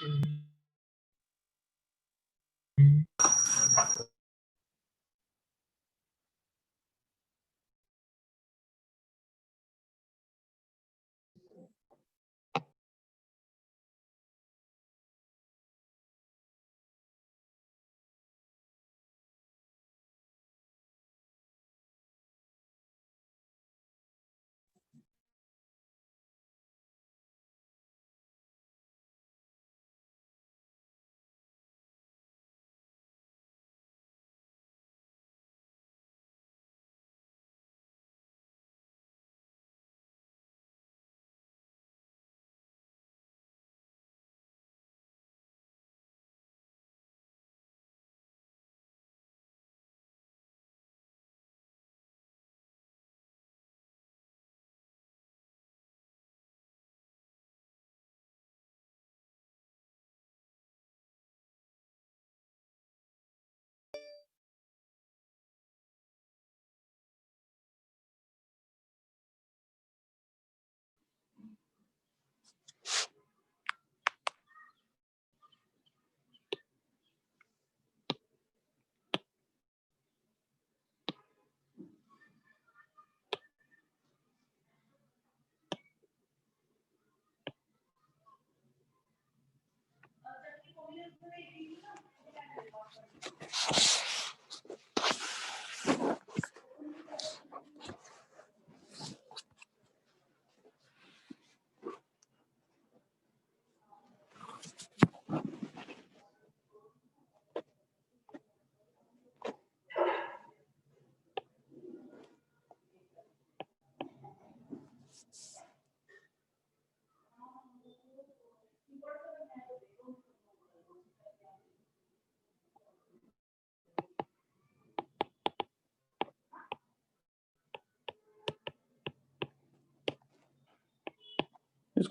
इस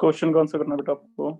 क्वेश्चन का आंसर करना बेटा आपको।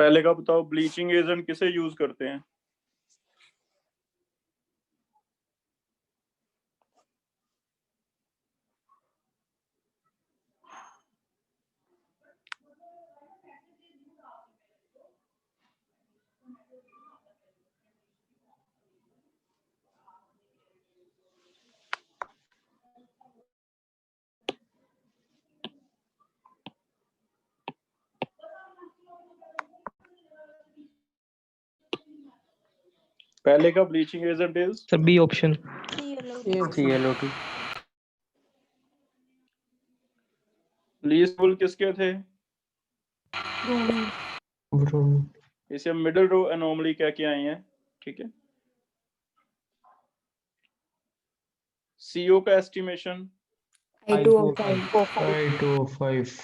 पहले का बताओ, ब्लीचिंग एजेंट किसे यूज करते हैं? पहले का bleaching agent is sir B option. ClO2 least किसके थे? ब्रोमीन इसे मिडिल रो एनोमली कह के आए हैं, ठीक है। CO का एस्टिमेशन I2O5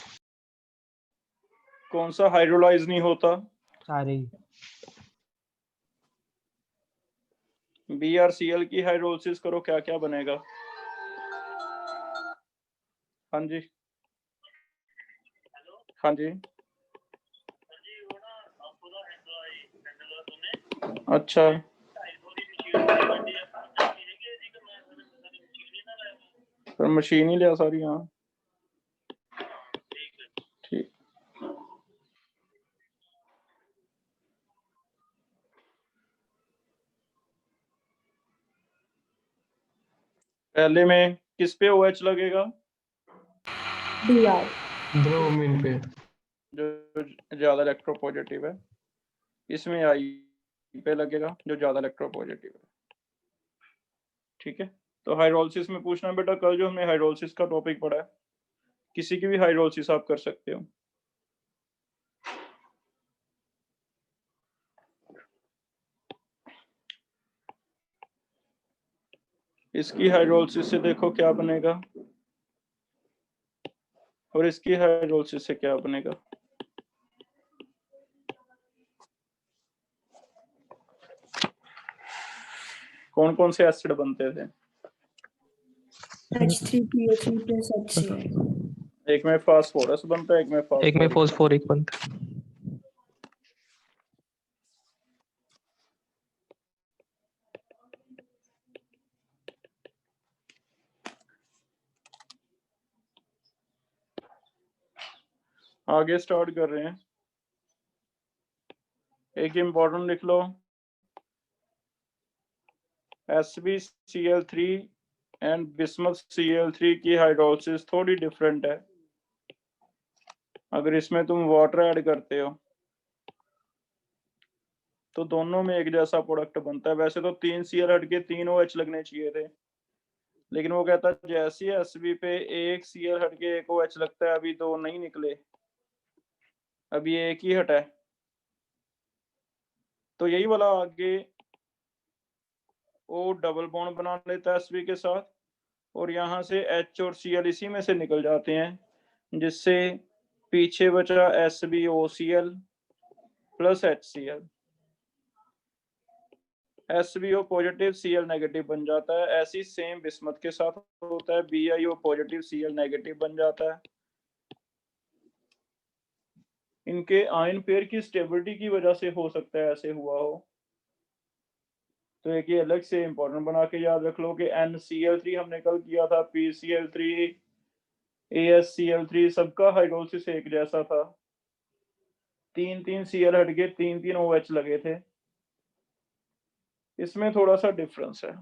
कौन सा हाइड्रोलाइज नहीं होता? सारे BrCl की हाइड्रोलिसिस करो, क्या क्या बनेगा? हाँ जी, हाँ जी, अच्छा, फिर मशीन ही लिया सारी। हाँ ठीक। पहले में किस पे OH लगेगा? ब्रोमीन पे जो ज्यादा इलेक्ट्रोपॉजिटिव है। इसमें I पे लगेगा जो ज्यादा इलेक्ट्रोपॉजिटिव है, ठीक है। तो हाइड्रोलिसिस में पूछना बेटा, कल जो हमने हाइड्रोलिसिस का टॉपिक पढ़ा है, किसी की भी हाइड्रोलिसिस आप कर सकते हो। इसकी हाइड्रोलिसिस से देखो क्या बनेगा, और इसकी हाइड्रोलिसिस से क्या बनेगा। कौन कौन से एसिड बनते थे? H3PO3 plus HCl। एक में फास्फोरस बनता है, एक में फॉस्फोरिक बनता है। आगे स्टार्ट कर रहे हैं। एक इंपॉर्टेंट लिख लो, SbCl3 एंड बिस्मथ Cl3 की हाइड्रोलिसिस थोड़ी डिफरेंट है। अगर इसमें तुम वाटर ऐड करते हो तो दोनों में एक जैसा प्रोडक्ट बनता है। वैसे तो 3 Cl हट के 3 OH लगने चाहिए थे, लेकिन वो कहता है जैसे Sb पे एक Cl हट के एक OH लगता है, अभी दो नहीं निकले, अभी एक ही हटा है। तो यही वाला आगे O डबल बॉन्ड बना लेता है Sb के साथ, और यहाँ से H और Cl इसी में से निकल जाते हैं, जिससे पीछे बचा SbOCl plus HCl। SbO positive Cl negative बन जाता है। ऐसी सेम बिस्मथ के साथ होता है, BiO पॉजिटिव Cl नेगेटिव बन जाता है। इनके आयन पेयर की स्टेबिलिटी की वजह से हो सकता है ऐसे हुआ हो। तो एक ये अलग से इंपॉर्टेंट बना के याद रख लो कि NCl3 हमने कल किया था, PCl3 AsCl3 सबका हाइड्रोलिसिस एक जैसा था। 3 Cl हट के 3 OH लगे थे। इसमें थोड़ा सा डिफरेंस है,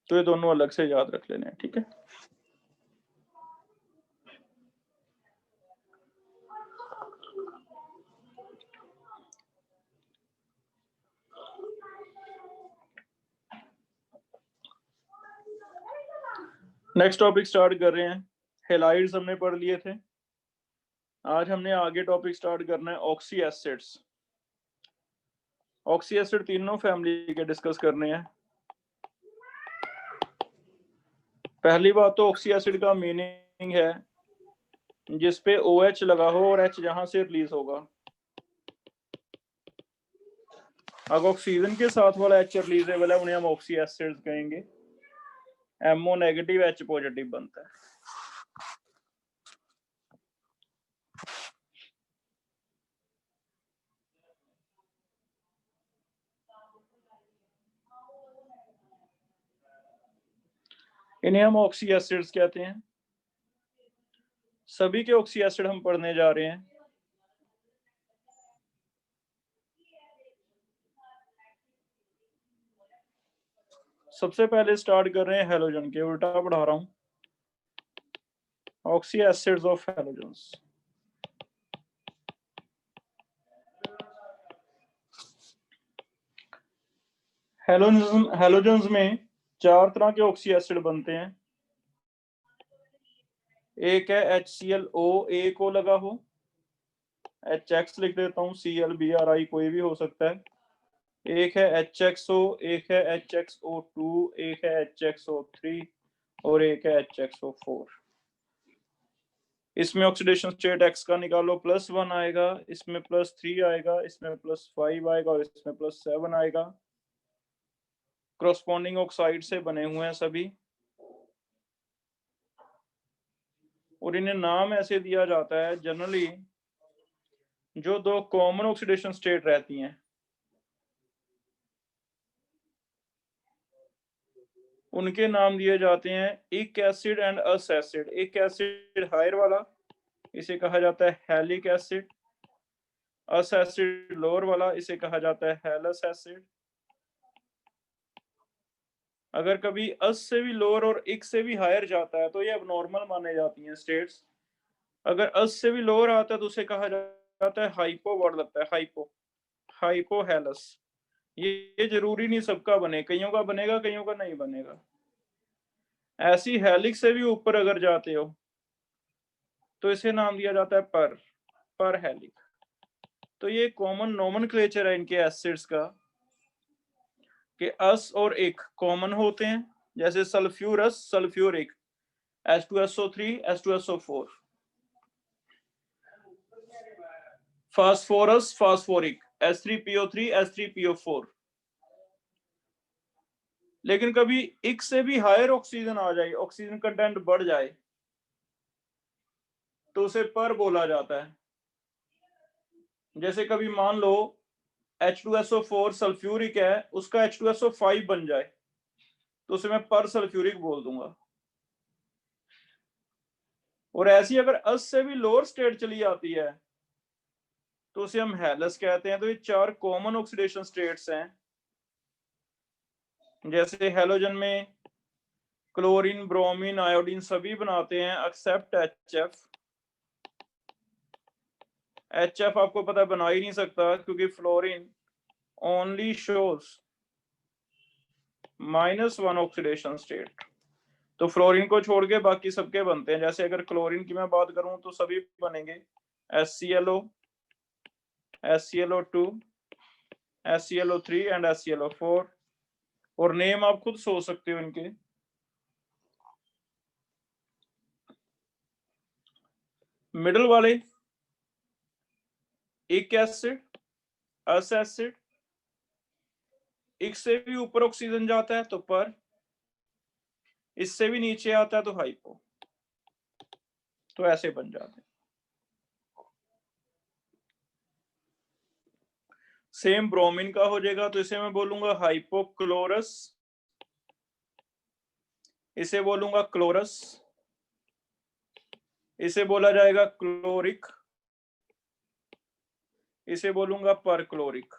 तो ये दोनों अलग से याद रख लेने हैं, ठीक है। नेक्स्ट टॉपिक स्टार्ट कर रहे हैं। हेलाइड्स हमने पढ़ लिए थे। आज हमने आगे टॉपिक स्टार्ट करना है ऑक्सी एसिड्स। ऑक्सी एसिड तीनों फैमिली के डिस्कस करने हैं। पहली बात तो ऑक्सी एसिड का मीनिंग है जिसपे OH लगा हो और H जहां से रिलीज होगा। अगर ऑक्सीजन के साथ वाला H रिलीजेबल है, उन्हें हम ऑक्सी एसिड्स कहेंगे। MO नेगेटिव H पॉजिटिव बनता है। इन्हें हम ऑक्सी एसिड्स कहते हैं। सभी के ऑक्सी एसिड हम पढ़ने जा रहे हैं। सबसे पहले स्टार्ट कर रहे हैं हैलोजन के, उल्टा पढ़ा रहा हूं। Oxy acids of halogens. Halogens में 4 तरह के ऑक्सी एसिड बनते हैं। एक है HClO, एक ओ लगा हो, HX लिख देता हूँ, ClBrI कोई भी हो सकता है। एक है HXO, एक है HXO2, एक है HXO3 और एक है HXO4। इसमें ऑक्सीडेशन स्टेट X का निकालो, +1 आएगा, इसमें +3 आएगा, इसमें +5 आएगा और इसमें +7 आएगा। क्रॉसपॉन्डिंग ऑक्साइड से बने हुए हैं सभी, और इन्हें नाम ऐसे दिया जाता है जनरली जो 2 कॉमन ऑक्सीडेशन स्टेट रहती हैं उनके नाम दिए जाते हैं इक एसिड एंड अस एसिड। इक एसिड हायर वाला, इसे कहा जाता है हैलिक एसिड। अस एसिड लोअर वाला, इसे कहा जाता है हैलस एसिड। अगर कभी अस से भी लोअर और इक से भी हायर जाता है तो ये अबनॉर्मल माने जाती हैं स्टेट्स। अगर अस से भी लोअर आता है तो उसे कहा जाता है हाइपो, वर्ड लगता है हाइपो, हाइपोहेलस। ये जरूरी नहीं सबका बने, कईयों का बनेगा, कईयों का नहीं बनेगा। ऐसी हेलिक्स से भी ऊपर अगर जाते हो तो इसे नाम दिया जाता है पर हेलिक। तो ये कॉमन नोमेनक्लेचर है इनके एसिड्स का कि अस और इक कॉमन होते हैं, जैसे sulphurous, sulphuric, H2SO3, H2SO4। Phosphorus, phosphoric, H3PO3, H3PO4। लेकिन कभी इक से भी हायर ऑक्सीजन आ जाए, ऑक्सीजन कंटेंट बढ़ जाए, तो उसे पर बोला जाता है। जैसे कभी मान लो H2SO4 सल्फ्यूरिक है, उसका H2SO5 बन जाए तो उसे मैं पर सल्फ्यूरिक बोल दूंगा। और ऐसी अगर अस से भी लोअर स्टेट चली जाती है तो उसे हम हैलस कहते हैं। तो ये 4 कॉमन ऑक्सीडेशन स्टेट्स हैं। जैसे हैलोजन में क्लोरीन, ब्रोमीन, आयोडीन सभी बनाते हैं एक्सेप्ट HF। HF आपको पता बना ही नहीं सकता क्योंकि fluorine only shows -1 oxidation state. तो फ्लोरीन को छोड़ के बाकी सबके बनते हैं। जैसे अगर क्लोरीन की मैं बात करूं तो सभी बनेंगे HClO, HClO2, HClO3 and HClO4। और नेम आप खुद सोच सकते हो इनके। मिडल वाले इक एसिड, अस एसिड, इक से भी ऊपर ऑक्सीजन जाता है तो पर, इससे भी नीचे आता है तो हाइपो। तो ऐसे बन जाते हैं। सेम ब्रोमीन का हो जाएगा तो इसे मैं बोलूंगा हाइपोक्लोरस, इसे बोलूंगा क्लोरस, इसे बोला जाएगा क्लोरिक, इसे बोलूंगा perchloric.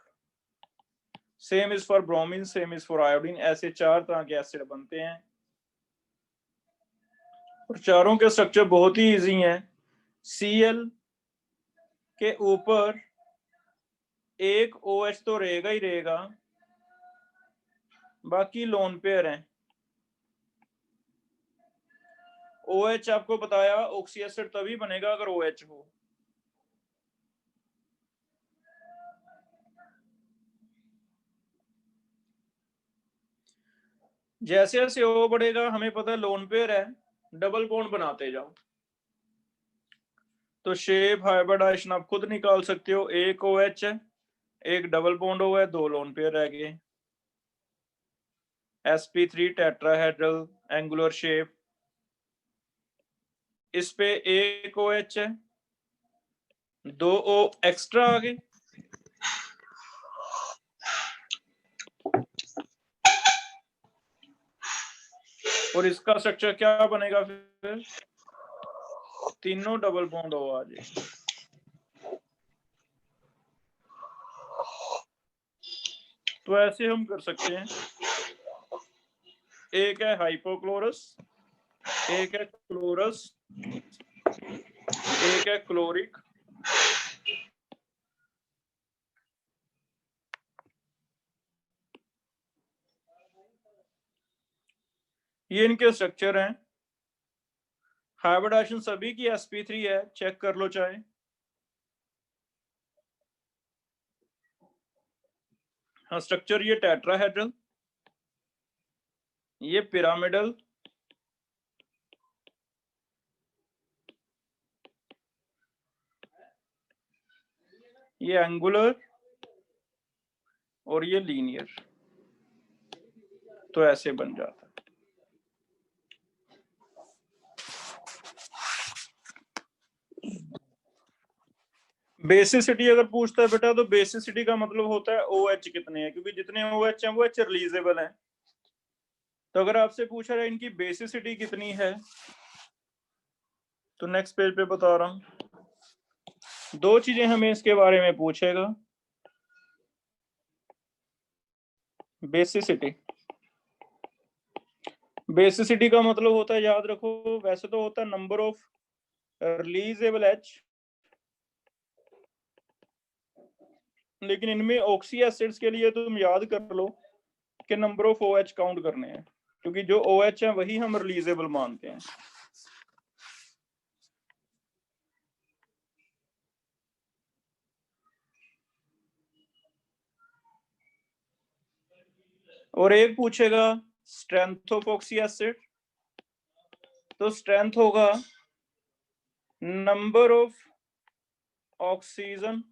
Same is for bromine, same is for iodine. ऐसे 4 तरह के एसिड बनते हैं और चारों के स्ट्रक्चर बहुत ही इजी हैं। Cl के ऊपर एक OH तो रहेगा ही रहेगा, बाकी लोन पेयर हैं। OH आपको बताया ऑक्सी एसिड तभी बनेगा अगर OH हो। जैसे जैसे O बढ़ेगा, हमें पता है लोन पेयर है, डबल बॉन्ड बनाते जाओ तो शेप हाइब्रिडाइजेशन आप खुद निकाल सकते हो। एक OH है, एक डबल बॉन्ड हुआ है, 2 लोन पेयर रह गए। sp3 tetrahedral angular shape. इस पे एक OH है, 2 O एक्स्ट्रा आ गए, और इसका स्ट्रक्चर क्या बनेगा फिर? तीनों डबल बॉन्ड हो आ जाए। तो ऐसे हम कर सकते हैं, एक है हाइपोक्लोरस, एक है क्लोरस, एक है क्लोरिक, ये इनके स्ट्रक्चर हैं। हाइब्रिडाइजेशन सभी की sp3 है, चेक कर लो चाहे। हाँ, स्ट्रक्चर ये टेट्राहेड्रल, ये पिरामिडल, ये एंगुलर और ये लीनियर। तो ऐसे बन जाता है। बेसिसिटी अगर पूछता है बेटा, तो बेसिसिटी का मतलब होता है OH कितने हैं, क्योंकि जितने OH हैं वो H रिलीजेबल हैं। तो अगर आपसे पूछा जाए इनकी बेसिसिटी कितनी है, तो नेक्स्ट पेज पे बता रहा हूं। दो चीजें हमें इसके बारे में पूछेगा। बेसिसिटी, बेसिसिटी का मतलब होता है, याद रखो, वैसे तो होता है नंबर ऑफ रिलीजेबल H, लेकिन इनमें ऑक्सी एसिड्स के लिए तुम याद कर लो कि नंबर ऑफ OH काउंट करने हैं, क्योंकि जो OH है वही हम रिलीजेबल मानते हैं। और एक पूछेगा स्ट्रेंथ ऑफ ऑक्सी एसिड, तो स्ट्रेंथ होगा नंबर ऑफ ऑक्सीजन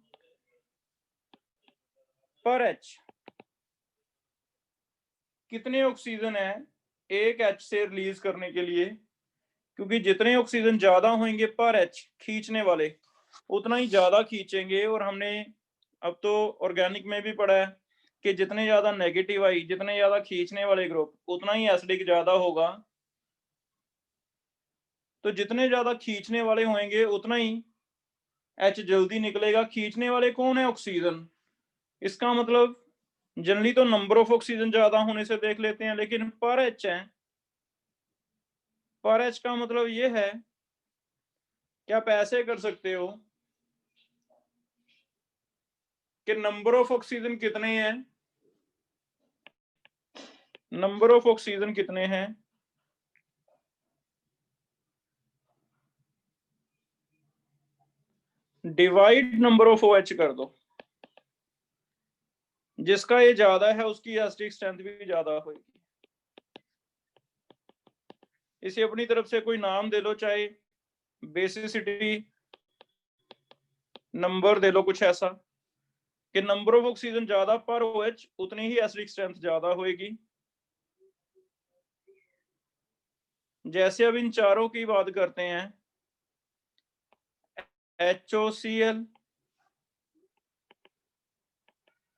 पर H। कितने ऑक्सीजन है एक H से रिलीज करने के लिए, क्योंकि जितने ऑक्सीजन ज्यादा होंगे पर H खींचने वाले, उतना ही ज्यादा खींचेंगे। और हमने अब तो ऑर्गेनिक में भी पढ़ा है कि जितने ज्यादा नेगेटिव आई, जितने ज्यादा खींचने वाले ग्रुप, उतना ही एसिडिक ज्यादा होगा। तो जितने ज्यादा खींचने वाले होंगे उतना ही H जल्दी निकलेगा। खींचने वाले कौन है? ऑक्सीजन। इसका मतलब जनरली तो नंबर ऑफ ऑक्सीजन ज्यादा होने से देख लेते हैं, लेकिन पर H है। पर H का मतलब ये है कि आप ऐसे कर सकते हो कि नंबर ऑफ ऑक्सीजन कितने हैं, नंबर ऑफ ऑक्सीजन कितने हैं, डिवाइड नंबर ऑफ OH कर दो। जिसका ये ज्यादा है उसकी एसिडिक स्ट्रेंथ भी ज्यादा होगी। इसे अपनी तरफ से कोई नाम दे लो, चाहे बेसिसिटी नंबर दे लो कुछ ऐसा कि नंबर ऑफ ऑक्सीजन ज्यादा पर OH उतनी ही एसिडिक स्ट्रेंथ ज्यादा होगी। जैसे अब इन चारों की बात करते हैं, HOCl,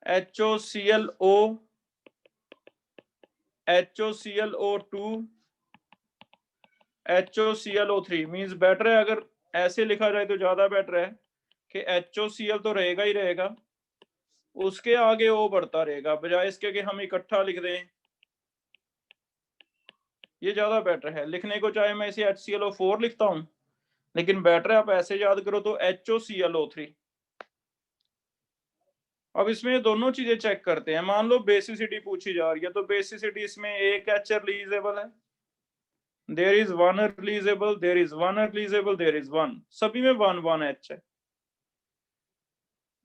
HOClO, HOClO2, HOClO3। Means better है अगर ऐसे लिखा जाए तो ज्यादा बेटर है कि HOCl तो रहेगा ही रहेगा, उसके आगे O बढ़ता रहेगा, बजाय इसके कि हम इकट्ठा लिख दें। ये ज्यादा बेटर है लिखने को। चाहे मैं इसे HClO4 लिखता हूं, लेकिन बेटर है आप ऐसे याद करो तो HOClO3। अब इसमें दोनों चीजें चेक करते हैं। मान लो बेसिसिटी पूछी जा रही है, तो बेसिसिटी इसमें एक H रिलीजेबल है, there is one releasable, there is one releasable, there is one, सभी में वन वन H है।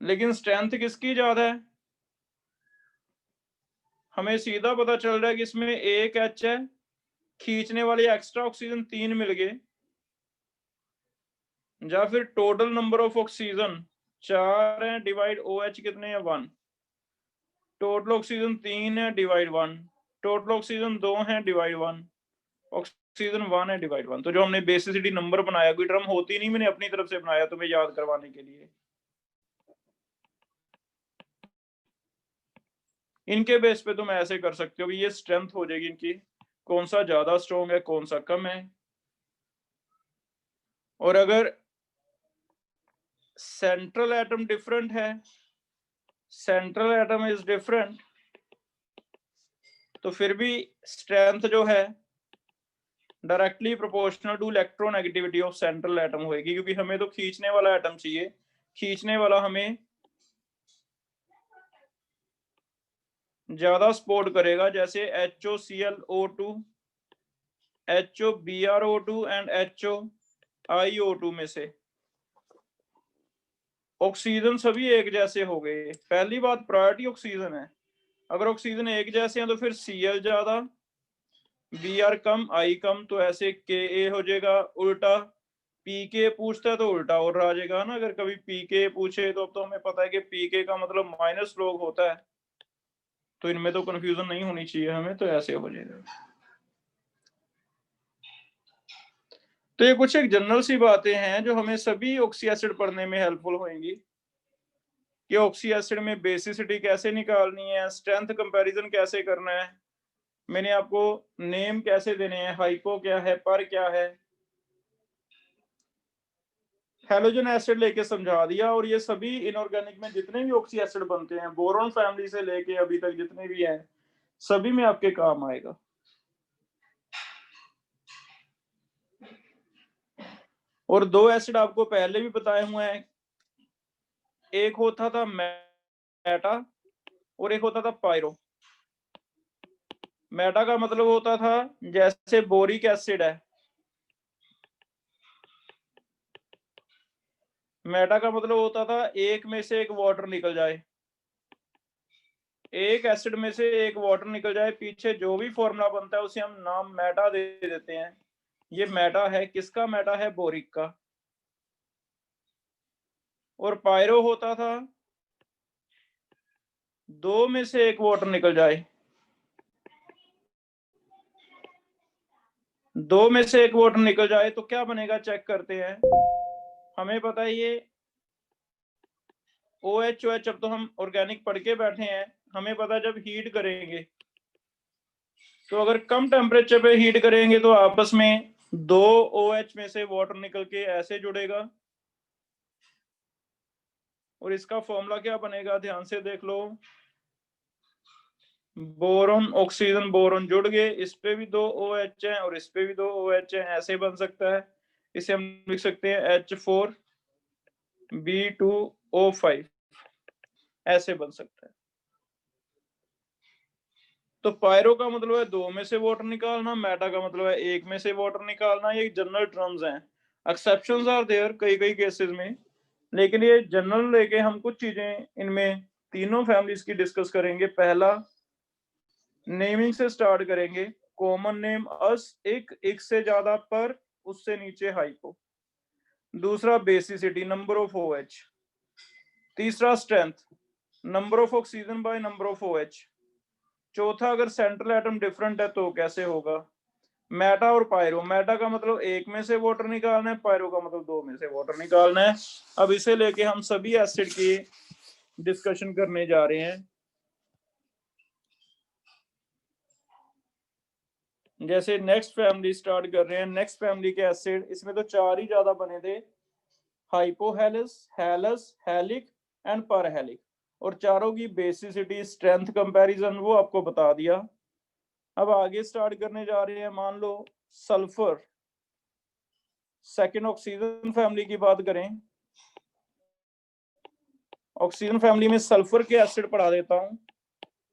लेकिन स्ट्रेंथ किसकी ज्यादा है? हमें सीधा पता चल रहा है कि इसमें एक H है, खींचने वाले एक्स्ट्रा ऑक्सीजन 3 मिल गए, या फिर टोटल नंबर ऑफ ऑक्सीजन 4 है, डिवाइड OH कितने हैं? 1। टोटल ऑक्सीजन 3 है, डिवाइड 1। टोटल ऑक्सीजन 2 है, डिवाइड 1। ऑक्सीजन 1 है, डिवाइड 1। तो जो हमने बेसिसिटी नंबर बनाया, कोई टर्म होती नहीं, मैंने अपनी तरफ से बनाया तुम्हें याद करवाने के लिए। इनके बेस पे तुम ऐसे कर सकते हो कि ये स्ट्रेंथ हो जाएगी इनकी कौन सा ज्यादा स्ट्रॉन्ग है, कौन सा कम है। और अगर सेंट्रल एटम डिफरेंट है, सेंट्रल एटम इज डिफरेंट, तो फिर भी स्ट्रेंथ जो है directly proportional to electronegativity of central atom होगी, क्योंकि हमें तो खींचने वाला एटम चाहिए, खींचने वाला हमें ज्यादा सपोर्ट करेगा। जैसे HOClO2, HOBrO2 एंड HOIO2 में से ऑक्सीजन सभी एक जैसे हो गए। पहली बात प्रायोरिटी ऑक्सीजन है, अगर ऑक्सीजन एक जैसे हैं तो फिर Cl ज्यादा, Br कम, I कम, तो ऐसे Ka हो जाएगा। उल्टा Pk पूछता है तो उल्टा और आ जाएगा ना, अगर कभी Pk पूछे तो अब तो हमें पता है कि Pk का मतलब माइनस लॉग होता है, तो इनमें तो कंफ्यूजन नहीं होनी चाहिए हमें, तो ऐसे हो जाएगा। तो ये कुछ एक जनरल सी बातें हैं जो हमें सभी ऑक्सी एसिड पढ़ने में हेल्पफुल होंगी कि ऑक्सी एसिड में बेसिसिटी कैसे निकालनी है, स्ट्रेंथ कंपैरिजन कैसे करना है, मैंने आपको नेम कैसे देने हैं, हाइपो क्या है, पर क्या है, हैलोजन एसिड लेके समझा दिया। और ये सभी इनऑर्गेनिक में जितने भी ऑक्सी एसिड बनते हैं, बोरॉन फैमिली से लेके अभी तक जितने भी हैं, सभी में आपके काम आएगा। और दो एसिड आपको पहले भी बताए हुए हैं, एक होता था मेटा और एक होता था पायरो। मेटा का मतलब होता था जैसे बोरिक एसिड है, मेटा का मतलब होता था एक में से एक वाटर निकल जाए, एक एसिड में से एक वाटर निकल जाए, पीछे जो भी फॉर्मूला बनता है उसे हम नाम मेटा दे देते हैं। ये मेटा है, किसका मेटा है, बोरिक का। और पायरो होता था दो में से एक वाटर निकल जाए, दो में से एक वाटर निकल जाए तो क्या बनेगा, चेक करते हैं। हमें पता है ये OH अब तो हम ऑर्गेनिक पढ़ के बैठे हैं, हमें पता है जब हीट करेंगे तो अगर कम टेम्परेचर पे हीट करेंगे तो आपस में दो OH में से वाटर निकल के ऐसे जुड़ेगा, और इसका फॉर्मूला क्या बनेगा, ध्यान से देख लो। बोरोन ऑक्सीजन बोरोन जुड़ गए, इस पे भी दो OH हैं और इस पे भी दो OH हैं, ऐसे बन सकता है। इसे हम लिख सकते हैं H4B2O5, ऐसे बन सकता है। तो पायरो का मतलब है दो में से वाटर निकालना, मेटा का मतलब है एक में से वाटर निकालना। ये जनरल टर्म्स हैं, एक्सेप्शंस आर देयर कई कई केसेस में, लेकिन ये जनरल लेके हम कुछ चीजें इनमें तीनों फैमिलीज की डिस्कस करेंगे। पहला नेमिंग से स्टार्ट करेंगे, कॉमन नेम अस, एक से ज्यादा, पर उससे नीचे हाइपो। दूसरा बेसिसिटी, नंबर ऑफ OH। तीसरा strength, number of oxygen by number of OH। चौथा अगर सेंट्रल एटम डिफरेंट है तो कैसे होगा। मेटा और पायरो, मेटा का मतलब एक में से वाटर निकालना है, पायरो का मतलब दो में से वाटर निकालना है। अब इसे लेके हम सभी एसिड की डिस्कशन करने जा रहे हैं। जैसे नेक्स्ट फैमिली स्टार्ट कर रहे हैं, नेक्स्ट फैमिली के एसिड, इसमें तो चार ही ज्यादा बने थे, हाइपोहेलिस, हेलस, हेलिक एंड परहेलिक। और चारों की बेसिसिटी, स्ट्रेंथ कंपैरिजन वो आपको बता दिया। अब आगे स्टार्ट करने जा रहे हैं, मान लो सल्फर, सेकेंड ऑक्सीजन फैमिली की बात करें, ऑक्सीजन फैमिली में सल्फर के एसिड पढ़ा देता हूं।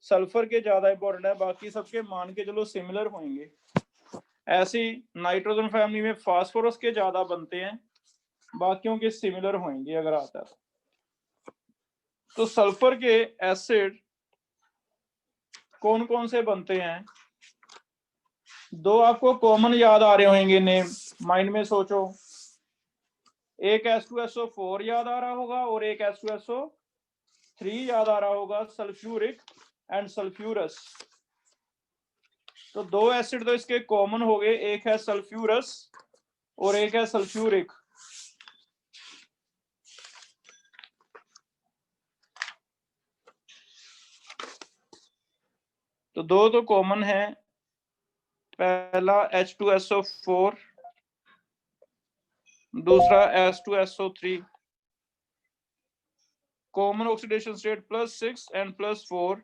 सल्फर के ज्यादा इंपॉर्टेंट है, बाकी सबके मान के चलो सिमिलर होंगे। ऐसी नाइट्रोजन फैमिली में फास्फोरस के ज्यादा बनते हैं, बाकियों के सिमिलर होंगे अगर आता है तो। सल्फर के एसिड कौन कौन से बनते हैं, दो आपको कॉमन याद आ रहे होंगे नेम, माइंड में सोचो। एक H2SO4 याद आ रहा होगा और एक H2SO3 याद आ रहा होगा, सल्फ्यूरिक एंड सल्फ्यूरस। तो दो एसिड तो इसके कॉमन हो गए, एक है सल्फ्यूरस और एक है सल्फ्यूरिक। तो दो तो कॉमन है, पहला H2SO4, दूसरा S2SO3, common oxidation state +6 and +4,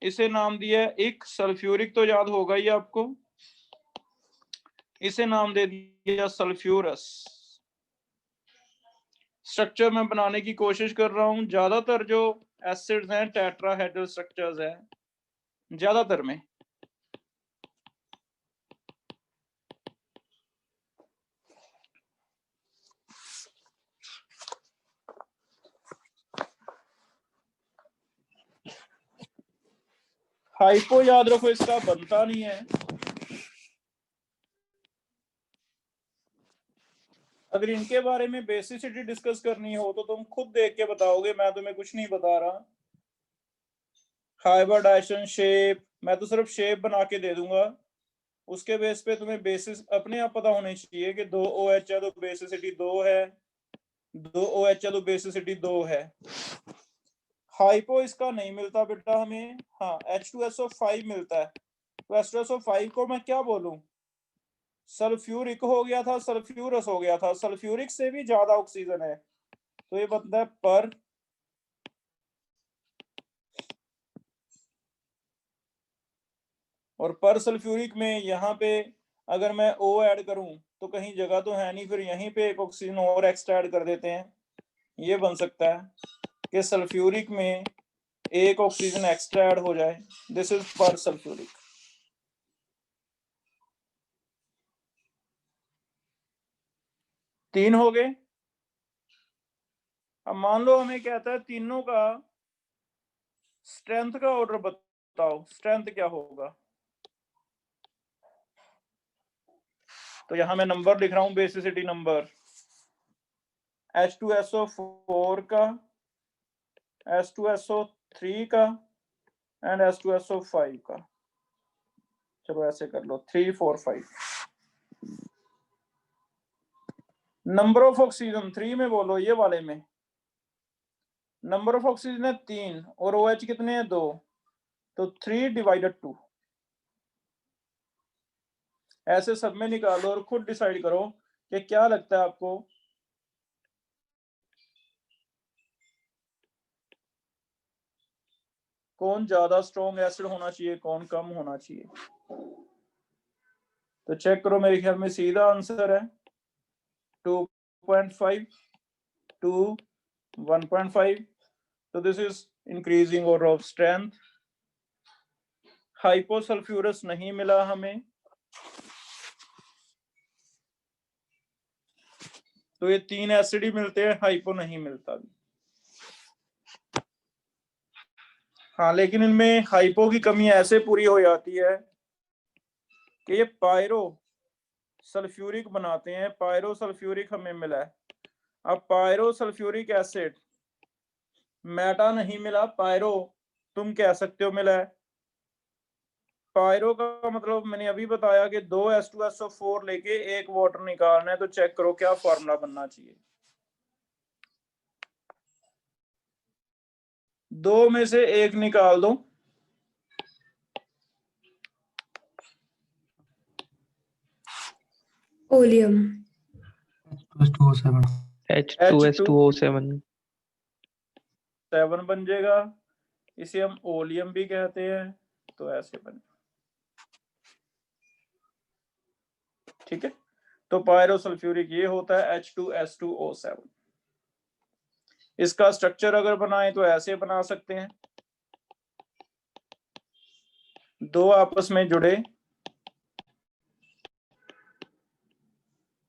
इसे नाम दिया है एक सल्फ्यूरिक, तो याद होगा ही आपको, इसे नाम दे दिया सल्फ्यूरस। स्ट्रक्चर मैं बनाने की कोशिश कर रहा हूं, ज्यादातर जो एसिड्स हैं टेट्राहेड्रल स्ट्रक्चर्स हैं ज्यादातर में। हाइपो याद रखो, इसका बनता नहीं है। अगर इनके बारे में बेसिसिटी डिस्कस करनी हो तो तुम खुद देख के बताओगे, मैं तुम्हें कुछ नहीं बता रहा। हाइब्रिडाइजेशन शेप, मैं तो सिर्फ शेप बना के दे दूंगा, उसके बेस पे तुम्हें बेसिस अपने आप पता होने चाहिए कि 2 OH है तो बेसिसिटी 2 है, 2 OH है तो बेसिसिटी 2 है। हाइपो इसका नहीं मिलता बेटा हमें, हाँ H2SO5 मिलता है। तो H2SO5 को मैं क्या बोलूं, सल्फ्यूरिक हो गया था, सल्फ्यूरस हो गया था, सल्फ्यूरिक से भी ज्यादा ऑक्सीजन है, तो ये बनता है पर। और पर सल्फ्यूरिक में यहाँ पे अगर मैं O ऐड करूं तो कहीं जगह तो है नहीं, फिर यहीं पे एक ऑक्सीजन और एक्स्ट्रा ऐड कर देते हैं। ये बन सकता है कि सल्फ्यूरिक में एक ऑक्सीजन एक्स्ट्रा ऐड हो जाए, दिस इज पर सल्फ्यूरिक। तीन हो गए। अब मान लो हमें कहता है तीनों का स्ट्रेंथ का ऑर्डर बताओ, स्ट्रेंथ क्या होगा। तो यहां मैं नंबर लिख रहा हूं, बेसिसिटी नंबर H2SO4 का, H2SO3 का एंड H2SO5 का। चलो ऐसे कर लो 3 4 5। नंबर ऑफ ऑक्सीजन 3 में बोलो, ये वाले में नंबर ऑफ ऑक्सीजन है 3 और OH कितने हैं 2, तो 3/2। ऐसे सब में निकालो और खुद डिसाइड करो कि क्या लगता है आपको। कौन ज्यादा स्ट्रॉन्ग एसिड होना चाहिए, कौन कम होना चाहिए। तो चेक करो, मेरे ख्याल में सीधा आंसर है 2.5 to 1.5। तो this is increasing order of strength. Hyposulphurous नहीं मिला हमें, तो ये 3 एसिड ही मिलते हैं, हाइपो नहीं मिलता भी। हाँ, लेकिन इनमें हाइपो की कमी ऐसे पूरी हो जाती है कि ये पायरो सल्फ्यूरिक बनाते हैं, पायरो सल्फ्यूरिक हमें मिला है। अब पायरो सल्फ्यूरिक एसिड मेटा नहीं मिला, पायरो तुम कह सकते हो मिला है। पायरो का मतलब मैंने अभी बताया कि 2 H2SO4 लेके एक वाटर निकालना है, तो चेक करो क्या फॉर्मूला बनना चाहिए। 2 में से एक निकाल दो। ओलियम। H2SO7 H2S2O7 7 बन जाएगा, इसे हम ओलियम भी कहते हैं, तो ऐसे बने। ठीक है, तो पायरोसल्फ्यूरिक ये होता है H2S2O7। इसका स्ट्रक्चर अगर बनाए तो ऐसे बना सकते हैं, दो आपस में जुड़े,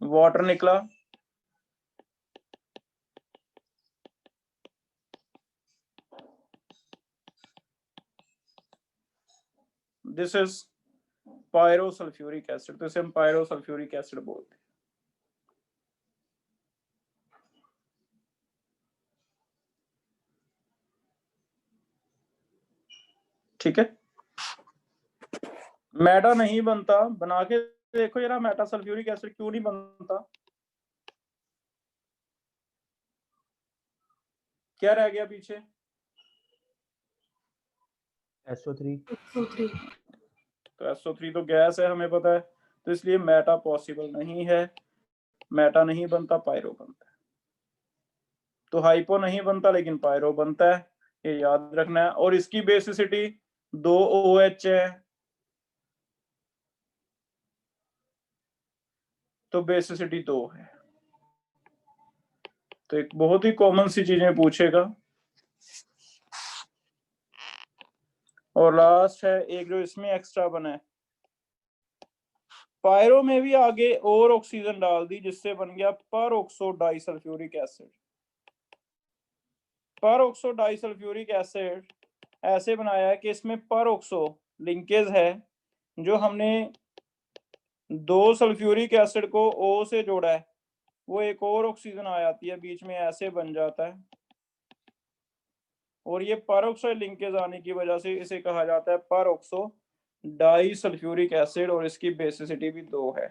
वाटर निकला, दिस इज पायरोसल्फ्यूरिक एसिड, तो इसे हम पायरोसल्फ्यूरिक एसिड बोलते हैं। ठीक है, मेटा नहीं बनता, बना के देखो जरा मेटा सल्फ्यूरिक एसिड क्यों नहीं बनता। क्या रह गया पीछे, SO3 SO3। तो SO3 तो गैस है हमें पता है, तो इसलिए मेटा पॉसिबल नहीं है, मेटा नहीं बनता, पायरो बनता है। तो हाइपो नहीं बनता लेकिन पायरो बनता है, ये याद रखना है। और इसकी बेसिसिटी 2 OH है, तो बेसिसिटी 2 है। तो एक बहुत ही कॉमन सी चीजें पूछेगा। और लास्ट है एक जो इसमें एक्स्ट्रा बना है, पायरो में भी आगे और ऑक्सीजन डाल दी जिससे बन गया पर ऑक्सो डाइसल्फ्यूरिक एसिड। पर ऑक्सो डाइसल्फ्यूरिक एसिड ऐसे बनाया है कि इसमें पर ऑक्सो लिंकेज है, जो हमने 2 सल्फ्यूरिक एसिड को O से जोड़ा है, वो एक और ऑक्सीजन आ जाती है बीच में, ऐसे बन जाता है। और ये पर ऑक्साइड लिंकेज आने की वजह से इसे कहा जाता है पर ऑक्सो डाइसल्फ्यूरिक एसिड, और इसकी बेसिसिटी भी 2 है,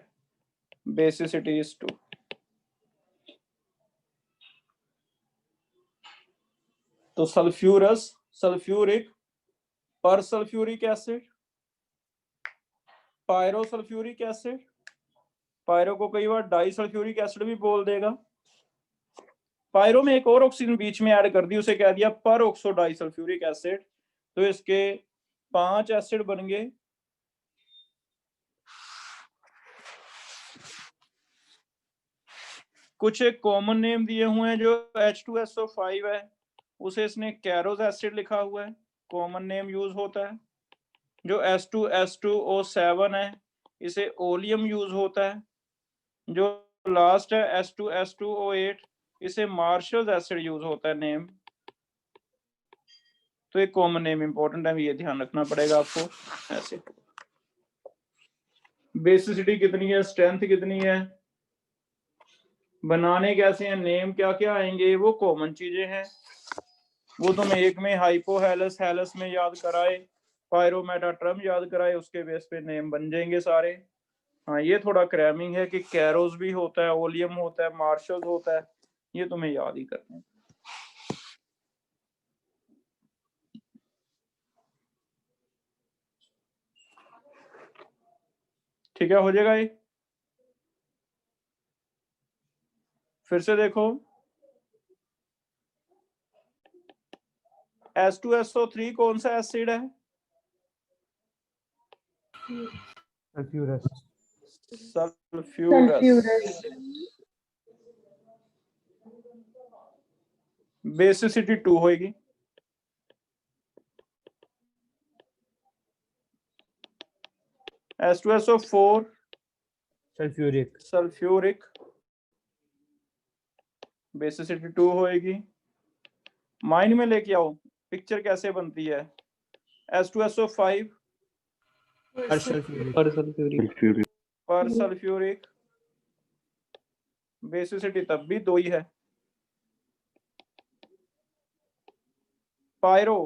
बेसिसिटी इज 2। तो सल्फ्यूरस, सल्फ्यूरिक, पर sulphuric acid, pyro sulphuric acid, pyro को कई बार डाइसल्फ्यूरिक एसिड भी बोल देगा। पायरो में एक और ऑक्सीजन बीच में ऐड कर दी, उसे कह दिया पर ऑक्सो डाइसल्फ्यूरिक एसिड। तो इसके 5 एसिड बन गए। कुछ एक कॉमन नेम दिए हुए हैं, जो H2SO5 है उसे इसने कैरोज एसिड लिखा हुआ है, कॉमन नेम यूज होता है। जो H2S2O7 है इसे ओलियम यूज होता है। जो लास्ट है H2S2O8 इसे मार्शल एसिड यूज होता है नेम। तो एक कॉमन नेम इंपॉर्टेंट है, ये ध्यान रखना पड़ेगा आपको। ऐसे बेसिसिटी कितनी है, स्ट्रेंथ कितनी है, बनाने कैसे हैं, नेम क्या क्या आएंगे, वो कॉमन चीजें हैं। वो तुम्हें एक में हाइपोहेलस हेलस में याद कराए, पायरोमेटाट्रम याद कराए, उसके बेस पे नेम बन जाएंगे सारे। हाँ ये थोड़ा क्रैमिंग है कि कैरोस भी होता है, ओलियम होता है, मार्शल होता है, ये तुम्हें याद ही करना है। ठीक है, हो जाएगा ये। फिर से देखो, H2SO3 कौन सा एसिड है? सल्फ्यूरस। सल्फ्यूरस। बेसिसिटी 2 होगी। H2SO4 sulphuric. सल्फ्यूरिक, बेसिसिटी 2 होएगी। माइंड में लेके आओ पिक्चर कैसे बनती है। H2SO5 पर सल्फ्यूरिक। पर सल्फ्यूरिक। पर सल्फ्यूरिक, बेसिसिटी तब भी 2 ही है। पायरो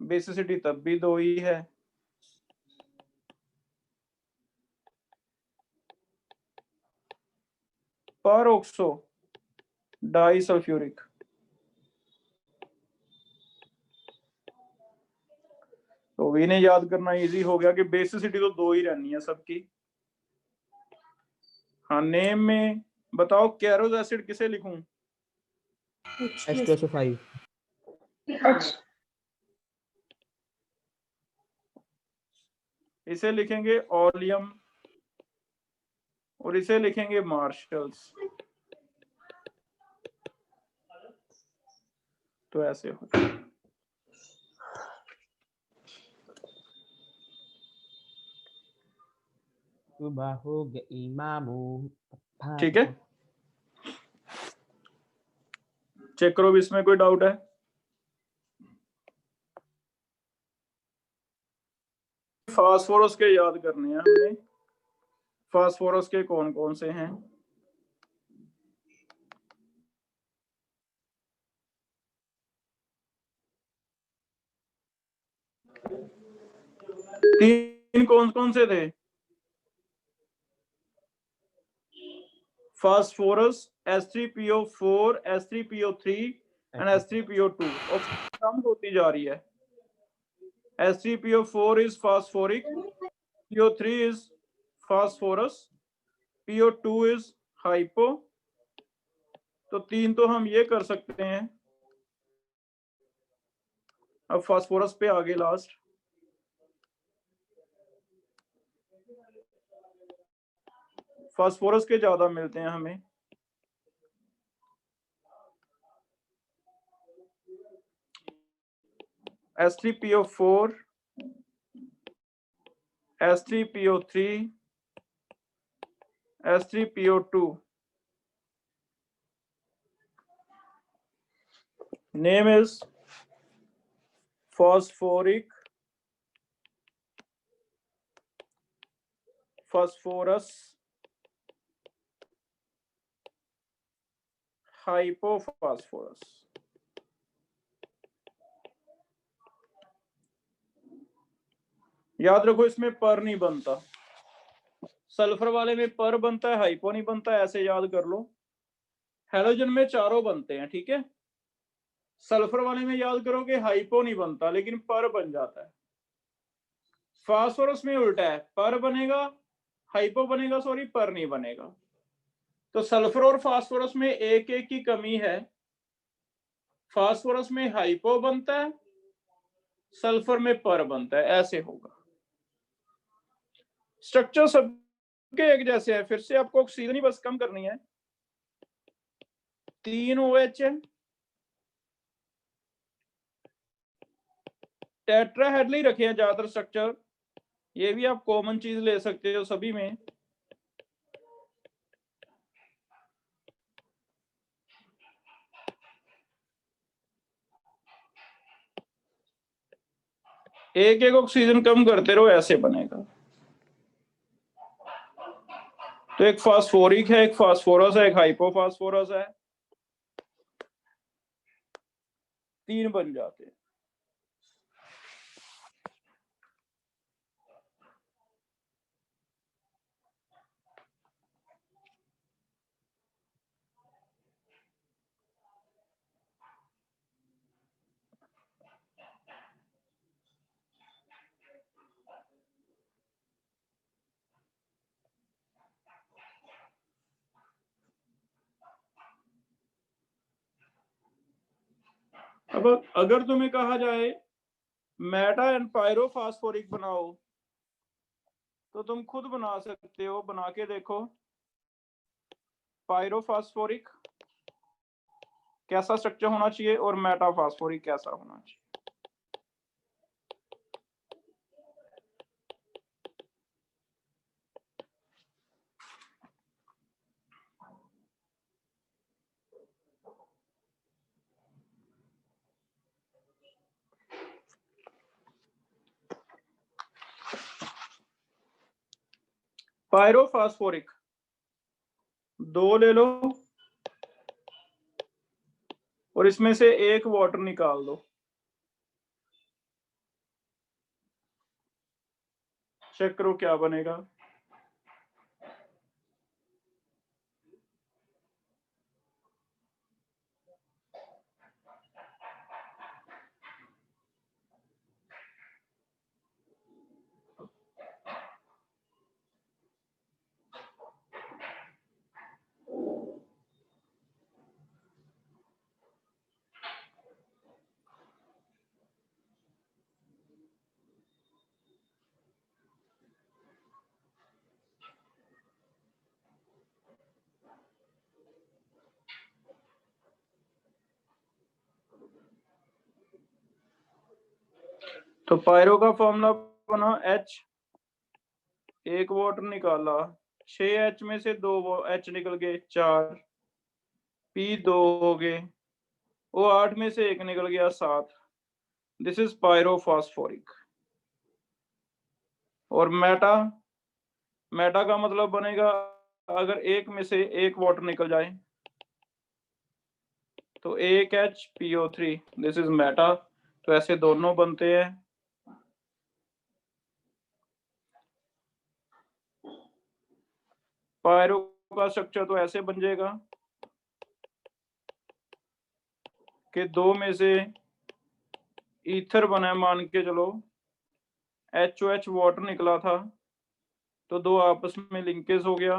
बेसिसिटी तब भी 2 ही है। पर ऑक्सो डाइसल्फ्यूरिक, तो इन्हें याद करना इजी हो गया कि बेसिसिटी तो 2 ही रहनी है सबकी। हाँ नेम में बताओ, कैरोज एसिड किसे लिखूं? H2SO5। इसे लिखेंगे ओलियम और इसे लिखेंगे मार्शल्स। तो ऐसे हो, सुबह हो गई मामू। ठीक है। चेक करो भी इसमें कोई डाउट है। फास्फोरस के याद करने हैं हमने। फास्फोरस के कौन कौन से हैं? तीन कौन कौन से थे? Phosphorus, H3PO4, H3PO3, and H3PO2 oxygen कम होती जा रही है। H3PO4 is phosphoric, PO3 is phosphorus, PO2 is hypo। तो 3 तो हम ये कर सकते हैं। अब फास्फोरस पे आगे लास्ट, फास्फोरस के ज्यादा मिलते हैं हमें। H3PO4, H3PO3, H3PO2। Name is phosphoric, phosphorus, hypophosphorus। याद रखो इसमें पर नहीं बनता, सल्फर वाले में पर बनता है, हाइपो नहीं बनता, ऐसे याद कर लो। हेलोजन में चारों बनते हैं, ठीक है। सल्फर वाले में याद करो कि हाइपो नहीं बनता लेकिन पर बन जाता है। फास्फोरस में उल्टा है, पर बनेगा, हाइपो बनेगा, सॉरी पर नहीं बनेगा। तो सल्फर और फास्फोरस में एक एक की कमी है। फास्फोरस में हाइपो बनता है, सल्फर में पर बनता है, ऐसे होगा। स्ट्रक्चर सबके एक जैसे है। फिर से आपको ऑक्सीजन ही बस कम करनी है। 3 OH है, टेट्राहेड्रल रखे हैं ज्यादातर स्ट्रक्चर। ये भी आप कॉमन चीज ले सकते हो सभी में। एक एक ऑक्सीजन कम करते रहो, ऐसे बनेगा। तो एक फास्फोरिक है, एक फास्फोरस है, एक हाइपोफास्फोरस है, 3 बन जाते हैं। अब अगर तुम्हें कहा जाए मेटा एंड पायरोफास्फोरिक बनाओ, तो तुम खुद बना सकते हो, बना के देखो। पायरोफास्फोरिक कैसा स्ट्रक्चर होना चाहिए और मेटाफास्फोरिक कैसा होना चाहिए। पायरोफास्फोरिक 2 ले लो और इसमें से एक वाटर निकाल दो। चेक करो क्या बनेगा। तो पायरो का फॉर्मूला बना H, एक वाटर निकाला, 6H में से 2 H निकल गए, 4, P2 हो गए, O8 में से 1 निकल गया, 7। This is pyrophosphoric. और मेटा, मेटा का मतलब बनेगा अगर एक में से एक वाटर निकल जाए तो 1H PO3, this is Meta. तो ऐसे दोनों बनते हैं। पायरो का स्ट्रक्चर तो ऐसे बन जाएगा कि दो में से ईथर बना है, मान के चलो HOH वाटर निकला था, तो दो आपस में लिंकेज हो गया।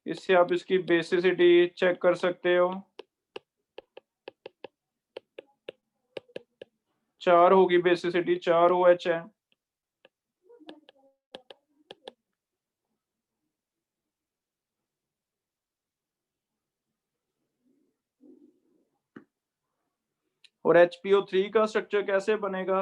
इससे आप इसकी बेसिसिटी चेक कर सकते हो, 4 होगी बेसिसिटी, 4 OH है। और HPO3 का स्ट्रक्चर कैसे बनेगा?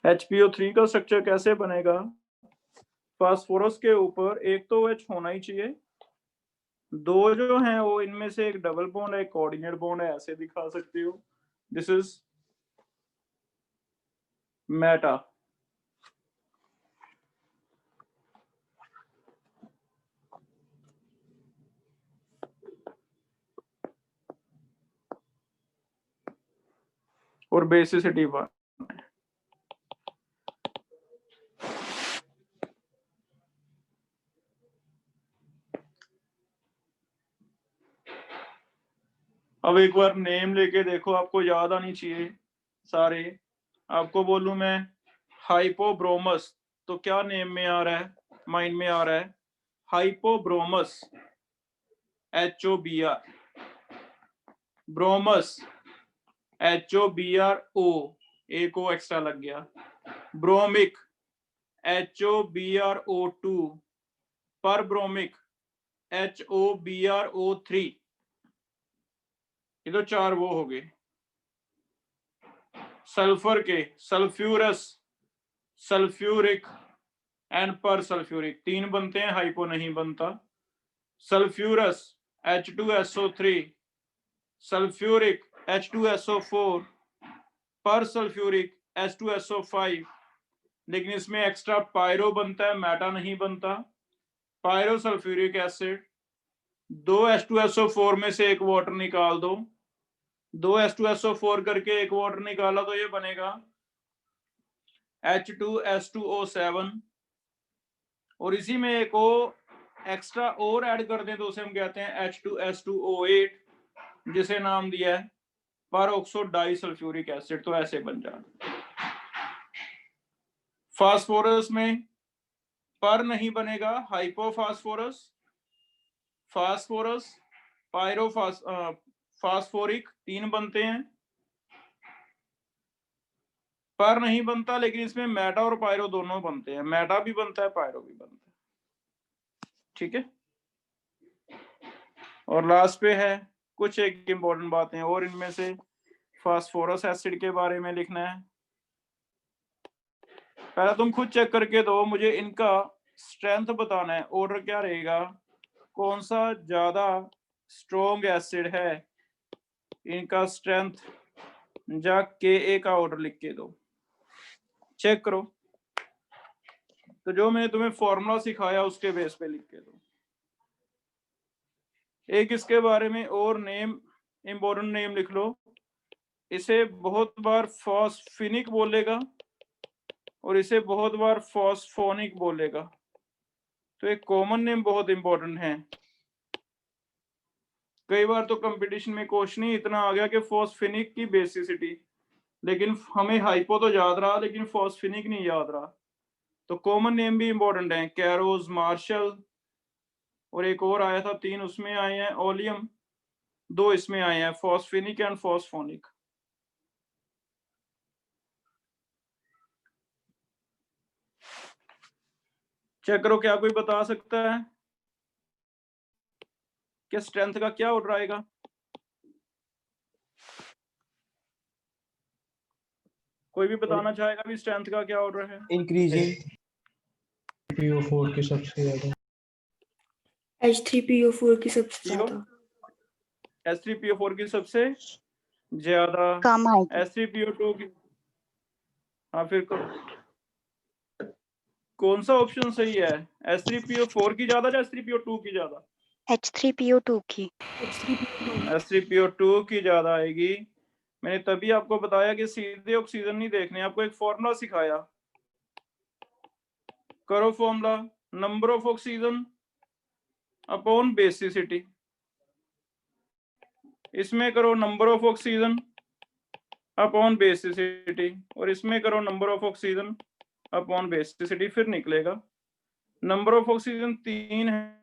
HPO3 का स्ट्रक्चर कैसे बनेगा? फास्फोरस के ऊपर एक तो OH होना ही चाहिए, दो जो हैं वो इनमें से एक डबल बॉन्ड है, एक कोऑर्डिनेट बॉन्ड है, ऐसे दिखा सकते हो। This is Meta. और बेसिसिटी 1। अब एक बार नेम लेके देखो, आपको याद आनी चाहिए सारे। आपको बोलूं मैं हाइपोब्रोमस, तो क्या नेम में आ रहा है, माइंड में आ रहा है? हाइपोब्रोमस, HOBR, ब्रोमस HOBRO, एक ओ एक्स्ट्रा लग गया। ब्रोमिक HOBRO2, पर ब्रोमिक HOBRO3। ये तो 4 वो हो गए। सल्फर के सल्फ्यूरस, सल्फ्यूरिक एंड पर सल्फ्यूरिक, 3 बनते हैं, हाइपो नहीं बनता। सल्फ्यूरस H2SO3, सल्फ्यूरिक H2SO4, पर सल्फ्यूरिक H2SO5। लेकिन इसमें एक्स्ट्रा पायरो बनता है, मेटा नहीं बनता। पायरो सल्फ्यूरिक एसिड, 2 H2SO4 में से एक वाटर निकाल दो, 2 H2SO4 करके एक वाटर निकाला तो ये बनेगा H2S2O7। और इसी में एक ओ एक्स्ट्रा और ऐड कर दें तो उसे हम कहते हैं H2S2O8, जिसे नाम दिया है परऑक्सो डाइसल्फ्यूरिक एसिड। तो ऐसे बन जाए। फास्फोरस में पर नहीं बनेगा, हाइपोफास्फोरस, फास्फोरस, फास्फोरिक, 3 बनते हैं। पर नहीं बनता, लेकिन इसमें मेटा और पायरो दोनों बनते हैं, मेटा भी बनता है, पायरो भी बनता है। ठीक है। और लास्ट पे है कुछ एक इंपॉर्टेंट बातें और, इनमें से फास्फोरस एसिड के बारे में लिखना है। पहले तुम खुद चेक करके दो, मुझे इनका स्ट्रेंथ बताना है, ऑर्डर क्या रहेगा, कौन सा ज्यादा स्ट्रॉन्ग एसिड है, इनका स्ट्रेंथ जा Ka का ऑर्डर लिख के दो, चेक करो। तो जो मैंने तुम्हें फॉर्मूला सिखाया उसके बेस पे लिख के दो। एक इसके बारे में और नेम, इंपॉर्टेंट नेम लिख लो, इसे बहुत बार फॉस्फिनिक बोलेगा और इसे बहुत बार फॉस्फोनिक बोलेगा। तो एक कॉमन नेम बहुत इंपॉर्टेंट है। कई बार तो कंपटीशन में क्वेश्चन ही इतना आ गया कि फॉस्फिनिक की बेसिसिटी, लेकिन हमें हाइपो तो याद रहा लेकिन फॉस्फिनिक नहीं याद रहा। तो कॉमन नेम भी इंपॉर्टेंट है, कैरोज, मार्शल, और एक और आया था, 3 उसमें आए हैं, ओलियम 2 इसमें आए हैं, फॉस्फिनिक एंड फॉस्फोनिक। चेक करो, क्या कोई बता सकता है कि स्ट्रेंथ का क्या ऑर्डर आएगा? कोई भी बताना चाहेगा भी स्ट्रेंथ का क्या ऑर्डर है? इंक्रीजिंग, PO4 के सबसे ज्यादा, H3PO4 की सबसे ज्यादा, H3PO4 की सबसे ज्यादा, कम आएगी। H3PO2 की हाँ फिर कौन सा ऑप्शन सही है? H3PO4 की ज्यादा या H3PO2 की ज्यादा? H3PO2 की। H3PO2 की ज्यादा आएगी। मैंने तभी आपको बताया कि सीधे ऑक्सीजन नहीं देखने, आपको एक फॉर्मूला सिखाया। करो formula, number of oxygen upon basicity. इसमें करो number of oxygen upon basicity, और इसमें करो number of oxygen upon basicity, फिर निकलेगा। नंबर ऑफ ऑक्सीजन 3 है,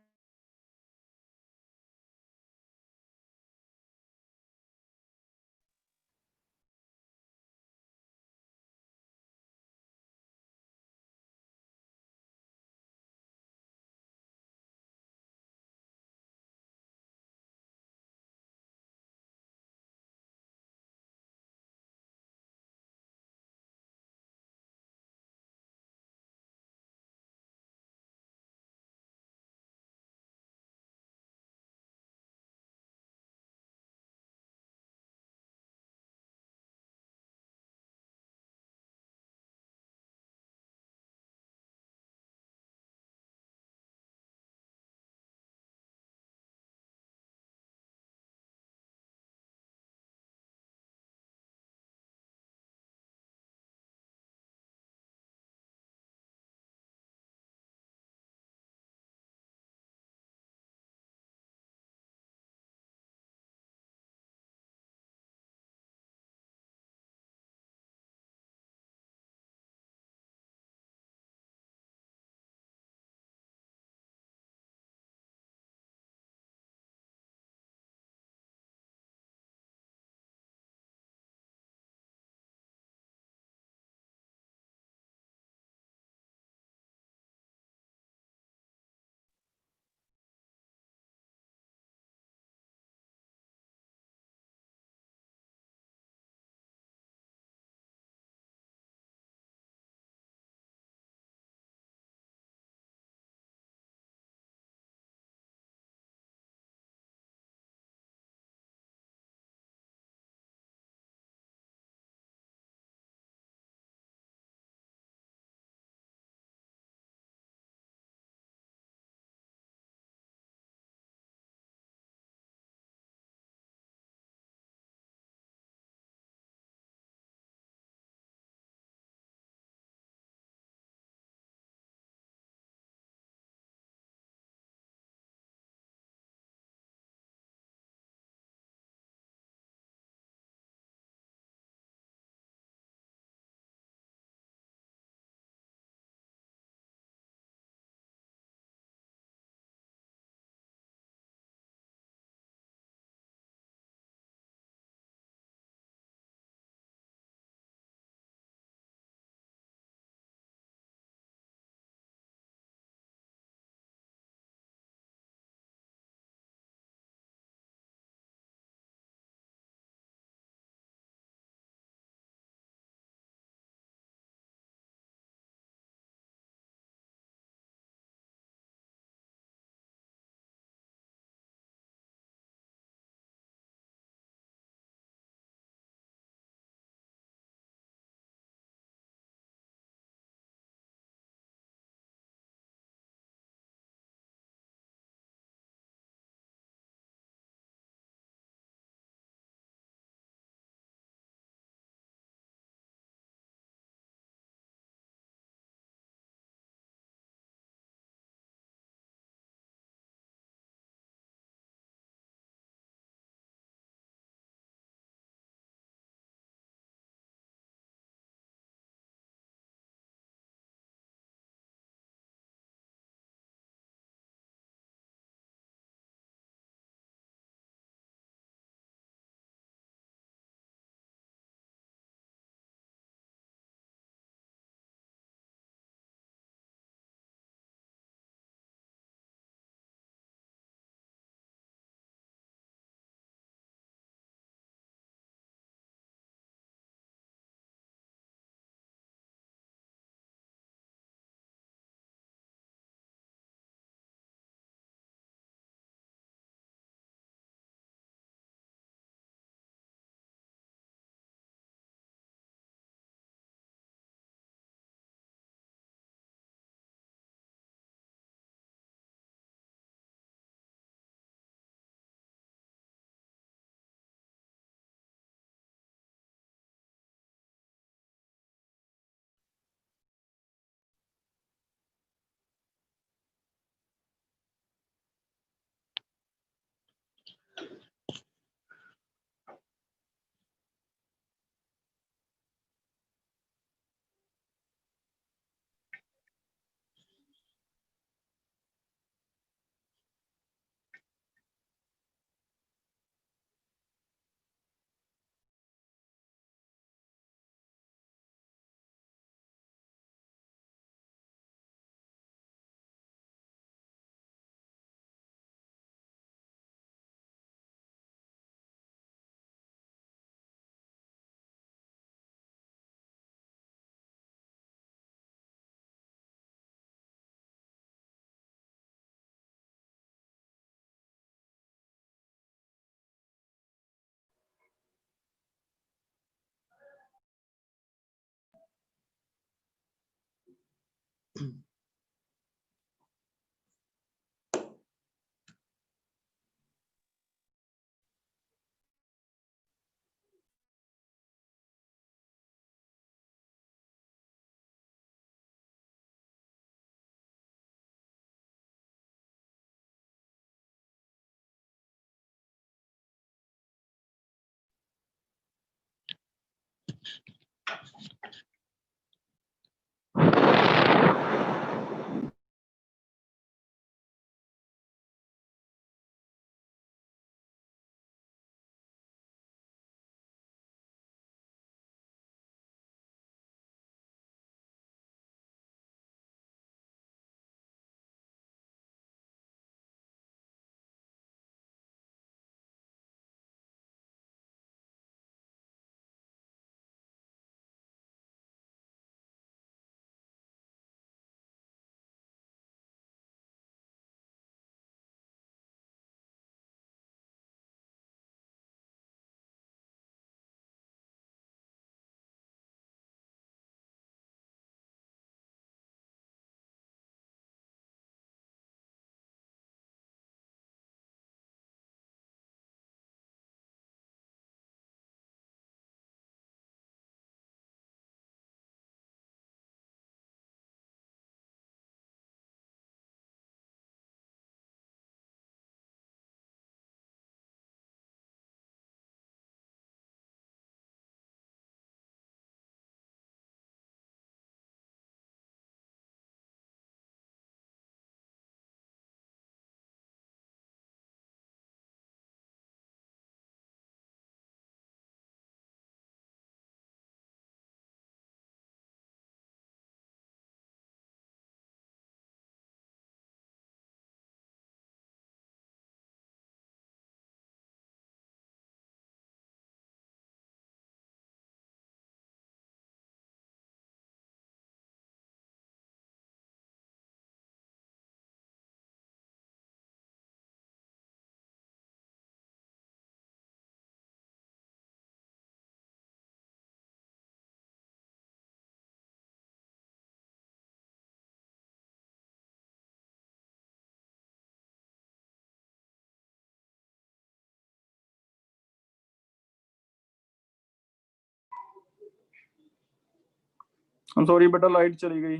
सॉरी बेटा, लाइट चली गई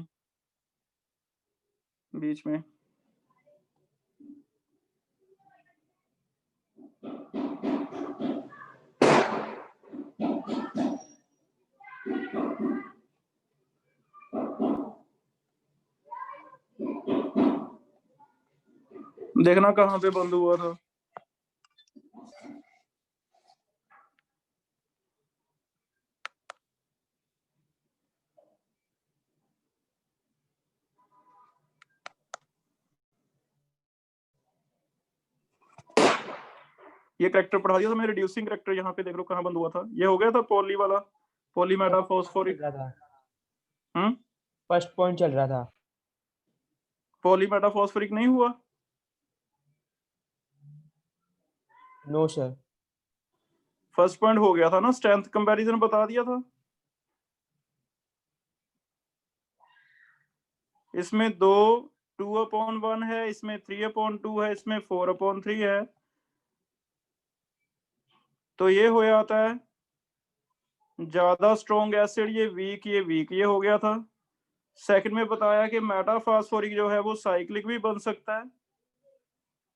बीच में। देखना कहाँ पे बंद हुआ था। ये करेक्टर पढ़ा दिया था मैंने, रिड्यूसिंग करेक्टर। यहाँ पे देख लो कहाँ बंद हुआ था। ये हो गया था पॉली वाला, पॉलीमेटाफॉस्फोरिक। फर्स्ट पॉइंट चल रहा था। पॉलीमेटाफॉस्फोरिक नहीं हुआ? No sir. फर्स्ट पॉइंट हो गया था ना, स्ट्रेंथ कंपैरिजन बता दिया था। इसमें 2/1 है, इसमें 3/2 है, इसमें 4/3 है। तो ये हो जाता है ज्यादा स्ट्रॉन्ग एसिड, ये वीक, ये वीक, ये हो गया था। सेकंड में बताया कि मेटाफॉस्फोरिक जो है वो साइक्लिक भी बन सकता है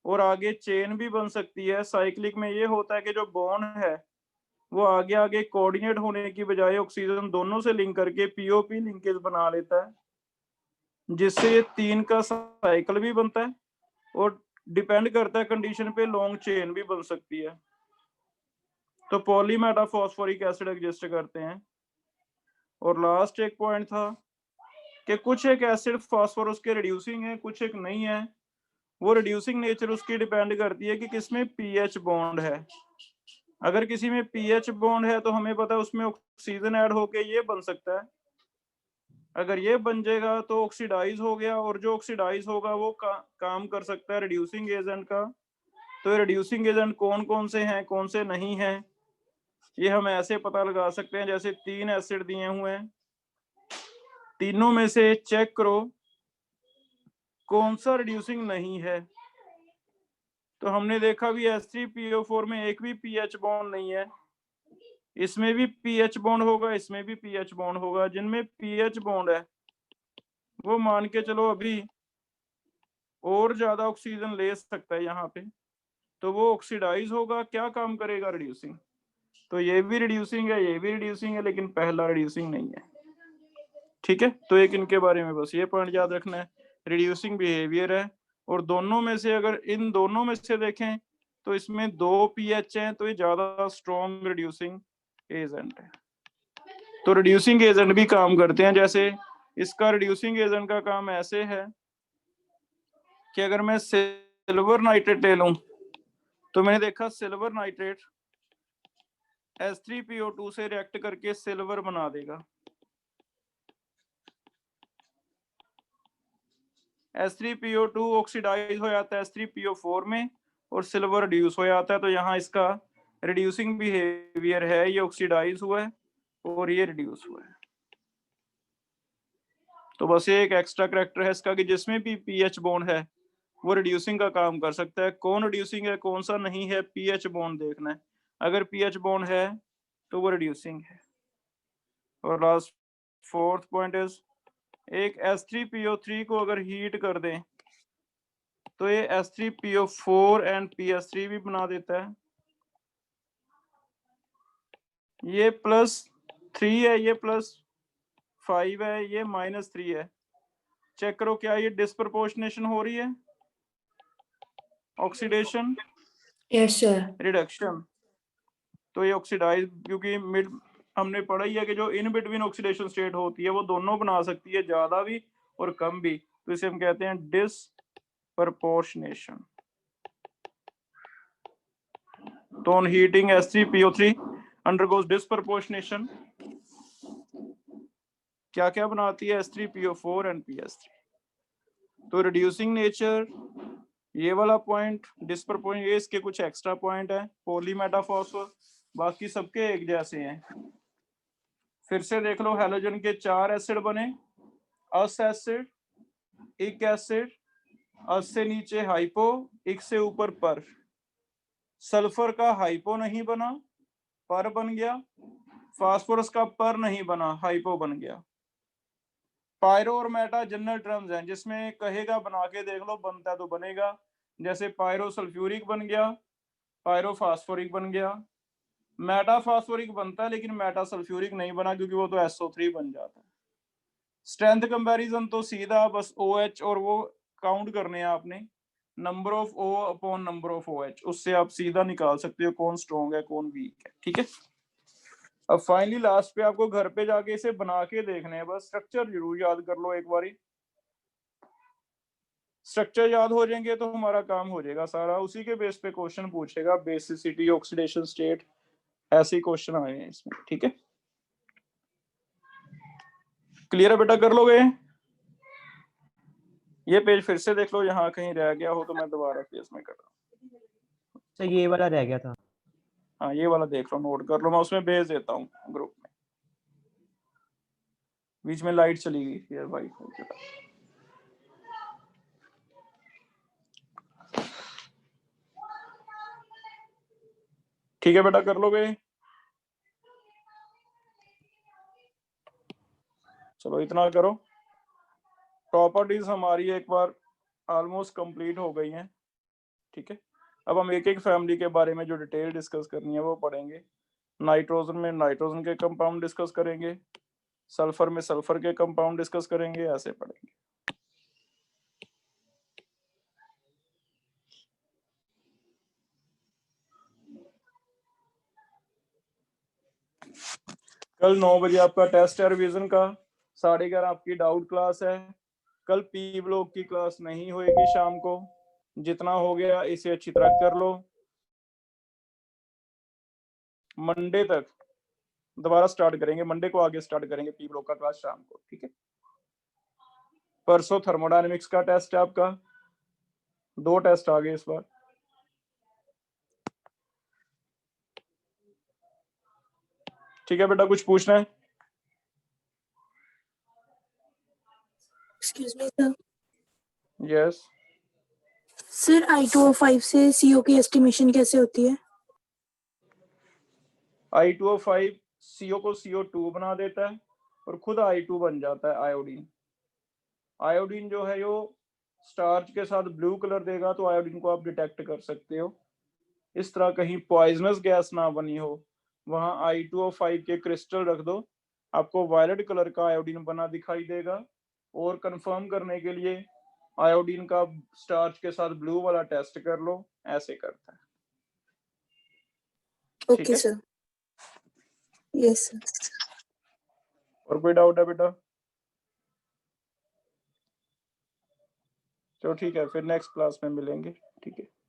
और आगे चेन भी बन सकती है। साइक्लिक में ये होता है कि जो बॉन्ड है वो आगे आगे कोऑर्डिनेट होने की बजाय ऑक्सीजन दोनों से लिंक करके पीओपी लिंकेज बना लेता है, जिससे ये 3 का साइकिल भी बनता है और डिपेंड करता है कंडीशन पे लॉन्ग चेन भी बन सकती है। तो पॉलीमेटाफॉस्फोरिक एसिड एग्जिस्ट करते हैं। और लास्ट एक पॉइंट था कि कुछ एक एसिड फास्फोरस के रिड्यूसिंग है, कुछ एक नहीं है। वो रिड्यूसिंग नेचर उसकी डिपेंड करती है कि किसमें पीएच बॉन्ड है। अगर किसी में पीएच बॉन्ड है तो हमें पता है उसमें ऑक्सीजन ऐड होके ये बन सकता है। अगर ये बन जाएगा तो ऑक्सीडाइज हो गया, और जो ऑक्सीडाइज होगा वो काम कर सकता है रिड्यूसिंग एजेंट का। तो रिड्यूसिंग एजेंट कौन कौन से हैं, कौन से नहीं हैं, ये हम ऐसे पता लगा सकते हैं। जैसे 3 एसिड दिए हुए हैं, तीनों में से चेक करो कौन सा रिड्यूसिंग नहीं है। तो हमने देखा भी H3PO4 में एक भी पीएच बॉन्ड नहीं है। इसमें भी पीएच बॉन्ड होगा, इसमें भी पीएच बॉन्ड होगा। जिनमें पीएच बॉन्ड है वो मान के चलो अभी और ज्यादा ऑक्सीजन ले सकता है यहाँ पे, तो वो ऑक्सीडाइज होगा। क्या काम करेगा? रिड्यूसिंग। तो ये भी रिड्यूसिंग है, ये भी रिड्यूसिंग है, लेकिन पहला रिड्यूसिंग नहीं है। ठीक है, तो एक इनके बारे में बस ये पॉइंट याद रखना है, रिड्यूसिंग बिहेवियर है। और दोनों में से अगर इन दोनों में से देखें तो इसमें 2 pH हैं, तो ये ज्यादा स्ट्रॉन्ग रिड्यूसिंग एजेंट है। तो रिड्यूसिंग एजेंट भी काम करते हैं। जैसे इसका रिड्यूसिंग एजेंट का काम ऐसे है कि अगर मैं सिल्वर नाइट्रेट ले लूं, तो मैंने देखा सिल्वर नाइट्रेट H3PO2 से रिएक्ट करके सिल्वर बना देगा। H3PO2 ऑक्सीडाइज हो जाता है H3PO4 में और सिल्वर रिड्यूस हो जाता है। तो यहाँ इसका रिड्यूसिंग बिहेवियर है, ये ऑक्सीडाइज हुआ है और ये रिड्यूस हुआ है। तो बस ये एक एक्स्ट्रा करैक्टर है इसका कि जिसमें भी पीएच बॉन्ड है वो रिड्यूसिंग का काम कर सकता है। कौन रिड्यूसिंग है कौन सा नहीं है, पीएच बॉन्ड देखना है। अगर पीएच बॉन्ड है तो वो रिड्यूसिंग है। और लास्ट 4th पॉइंट इज, एक H3PO3 को अगर हीट कर दें तो ये H3PO4 एंड PS3 भी बना देता है। ये +3 है, ये +5 है, ये -3 है। चेक करो क्या ये डिस्प्रपोर्शनेशन हो रही है, ऑक्सीडेशन यस सर। रिडक्शन। तो ये ऑक्सीडाइज, क्योंकि मिड हमने पढ़ा ही है कि जो इन बिटवीन ऑक्सीडेशन स्टेट होती है वो दोनों बना सकती है, ज्यादा भी और कम भी। तो इसे हम कहते हैं डिस्प्रपोर्शनेशन। तो on heating H3PO3 undergoes disproportionation, क्या क्या बनाती है H3PO4 एंड PS3। तो रिड्यूसिंग नेचर, ये वाला पॉइंट, डिस्प्रपोर्शन, ये इसके कुछ एक्स्ट्रा पॉइंट है। पॉलीमेटाफॉस्फर, बाकी सबके एक जैसे हैं। फिर से देख लो, हैलोजन के 4 एसिड बने, अस एसिड, इक एसिड, अस से नीचे हाइपो, इक से ऊपर पर। सल्फर का हाइपो नहीं बना, पर बन गया। फास्फोरस का पर नहीं बना, हाइपो बन गया। पायरो और मेटा जनरल टर्म्स हैं, जिसमें कहेगा बना के देख लो, बनता तो बनेगा। जैसे पायरो सल्फ्यूरिक बन गया, पायरो फास्फोरिक बन गया। मेटा फास्फोरिक बनता है लेकिन मेटा सल्फ्यूरिक नहीं बना, क्योंकि वो तो SO3 बन जाता है। स्ट्रेंथ कंपैरिजन तो सीधा बस OH और वो काउंट करने हैं आपने, number of O upon number of OH, उससे आप सीधा निकाल सकते हो कौन स्ट्रॉन्ग है कौन वीक है। ठीक है, अब फाइनली लास्ट पे आपको घर पे जाके इसे बना के देखने हैं। बस स्ट्रक्चर जरूर याद कर लो एक बारी। स्ट्रक्चर याद हो जाएंगे तो हमारा काम हो जाएगा सारा। उसी के बेस पे क्वेश्चन पूछेगा, बेसिसिटी, ऑक्सीडेशन स्टेट, ऐसे ही क्वेश्चन आए हैं इसमें। ठीक है, क्लियर है बेटा, कर लोगे? ये पेज फिर से देख लो, यहाँ कहीं रह गया हो तो मैं दोबारा पेज में कर रहा हूँ। तो ये वाला रह गया था। हाँ, ये वाला देख लो, नोट कर लो, मैं उसमें भेज देता हूँ ग्रुप में। बीच में लाइट चली गई यार भाई। ठीक है बेटा, कर लोगे? चलो इतना करो। प्रॉपर्टीज हमारी एक बार ऑलमोस्ट कंप्लीट हो गई हैं। ठीक है, अब हम एक एक फैमिली के बारे में जो डिटेल डिस्कस करनी है वो पढ़ेंगे। नाइट्रोजन में नाइट्रोजन के कंपाउंड डिस्कस करेंगे, सल्फर में सल्फर के कंपाउंड डिस्कस करेंगे, ऐसे पढ़ेंगे। कल 9 बजे आपका टेस्ट है रिवीजन का, 11:30 आपकी डाउट क्लास है। कल पी ब्लॉक की क्लास नहीं होएगी शाम को। जितना हो गया इसे अच्छी तरह कर लो। मंडे तक दोबारा स्टार्ट करेंगे, मंडे को आगे स्टार्ट करेंगे पी ब्लॉक का क्लास शाम को। ठीक है, परसों थर्मोडायनेमिक्स का टेस्ट है आपका, 2 टेस्ट आ गए इस बार। ठीक है बेटा, कुछ पूछना है? Excuse me sir. Yes. Sir I2O5 से CO की एस्टिमेशन कैसे होती है? I2O5 CO को CO2 बना देता है और खुद I2 बन जाता है, आयोडीन। आयोडीन जो है वो स्टार्च के साथ ब्लू कलर देगा, तो आयोडीन को आप डिटेक्ट कर सकते हो। इस तरह कहीं पॉइजनस गैस ना बनी हो, वहां I2O5 के क्रिस्टल रख दो, आपको वायलेट कलर का आयोडीन बना दिखाई देगा। और कंफर्म करने के लिए आयोडीन का स्टार्च के साथ ब्लू वाला टेस्ट कर लो, ऐसे करता है। ठीक ओके है, सर। Yes sir. और कोई डाउट है बेटा? चलो ठीक है, फिर नेक्स्ट क्लास में मिलेंगे। ठीक है।